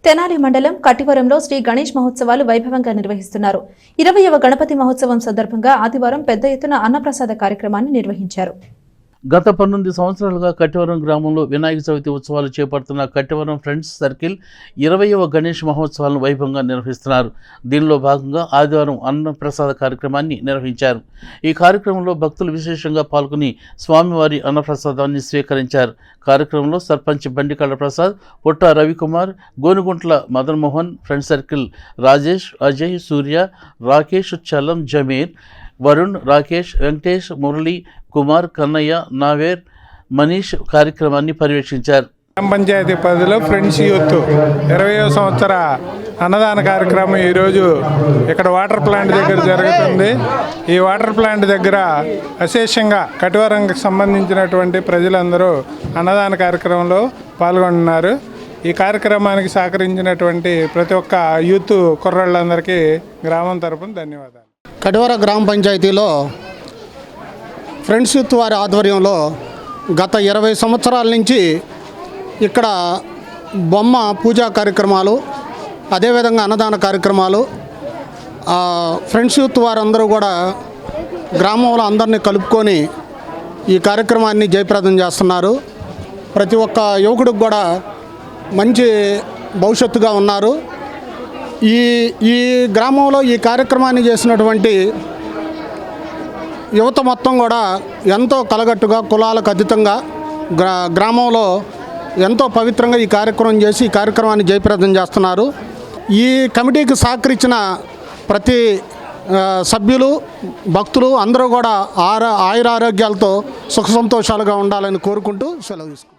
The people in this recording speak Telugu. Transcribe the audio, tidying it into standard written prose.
తెనాలి మండలం కట్టివరంలో శ్రీ గణేష్ మహోత్సవాలు వైభవంగా నిర్వహిస్తున్నారు. 20వ గణపతి మహోత్సవం సందర్భంగా ఆదివారం పెద్ద ఎత్తున అన్నప్రసాద కార్యక్రమాన్ని నిర్వహించారు. గత 19 సంవత్సరాలుగా కట్టివరం గ్రామంలో వినాయక చవితి ఉత్సవాలు చేపడుతున్న కట్టివరం ఫ్రెండ్స్ సర్కిల్ 20వ గణేష్ మహోత్సవాలను వైభవంగా నిర్వహిస్తున్నారు. దీనిలో భాగంగా ఆదివారం అన్నప్రసాద కార్యక్రమాన్ని నిర్వహించారు. ఈ కార్యక్రమంలో భక్తులు విశేషంగా పాల్గొని స్వామివారి అన్నప్రసాదాన్ని స్వీకరించారు. కార్యక్రమంలో సర్పంచ్ బండికళ్ళ ప్రసాద్, పుట్ట రవికుమార్, గోనుగుంట్ల మదన్ మోహన్, ఫ్రెండ్స్ సర్కిల్ రాజేష్, అజయ్, సూర్య, రాకేష్, చలం, జమీర్, వరుణ్, రాకేష్, వెంకటేష్, మురళి, కుమార్, కన్నయ్య, నావేర్, మనీష్ కార్యక్రమాన్ని పర్యవేక్షించారు. గ్రామ పంచాయతీ పరిధిలో ఫ్రెండ్స్ యూత్ 20వ సంవత్సర అన్నదాన కార్యక్రమం ఈరోజు ఇక్కడ వాటర్ ప్లాంట్ దగ్గర జరుగుతుంది. ఈ వాటర్ ప్లాంట్ దగ్గర అశేషంగా కట్టివరంకి సంబంధించినటువంటి ప్రజలందరూ అన్నదాన కార్యక్రమంలో పాల్గొంటున్నారు. ఈ కార్యక్రమానికి సహకరించినటువంటి ప్రతి ఒక్క యూత్ కుర్రాళ్ళందరికీ గ్రామం తరపున ధన్యవాదాలు. కట్టివరం గ్రామ పంచాయతీలో ఫ్రెండ్స్ యూత్ వారి ఆధ్వర్యంలో గత 20 సంవత్సరాల నుంచి ఇక్కడ బొమ్మ పూజా కార్యక్రమాలు, అదేవిధంగా అన్నదాన కార్యక్రమాలు, ఫ్రెండ్స్ యూత్ వారందరూ కూడా గ్రామంలో అందరినీ కలుపుకొని ఈ కార్యక్రమాన్ని జయప్రదం చేస్తున్నారు. ప్రతి ఒక్క యువకుడికి కూడా మంచి భవిష్యత్తుగా ఉన్నారు. ఈ గ్రామంలో ఈ కార్యక్రమాన్ని చేసినటువంటి యువత మొత్తం కూడా ఎంతో కలగట్టుగా, కులాలకు అతీతంగా గ్రామంలో ఎంతో పవిత్రంగా ఈ కార్యక్రమం చేసి ఈ కార్యక్రమాన్ని జయప్రదం చేస్తున్నారు. ఈ కమిటీకి సహకరించిన ప్రతి సభ్యులు, భక్తులు అందరూ కూడా ఆయురారోగ్యాలతో సుఖ సంతోషాలుగా ఉండాలని కోరుకుంటూ సెలవు తీసుకుంటారు.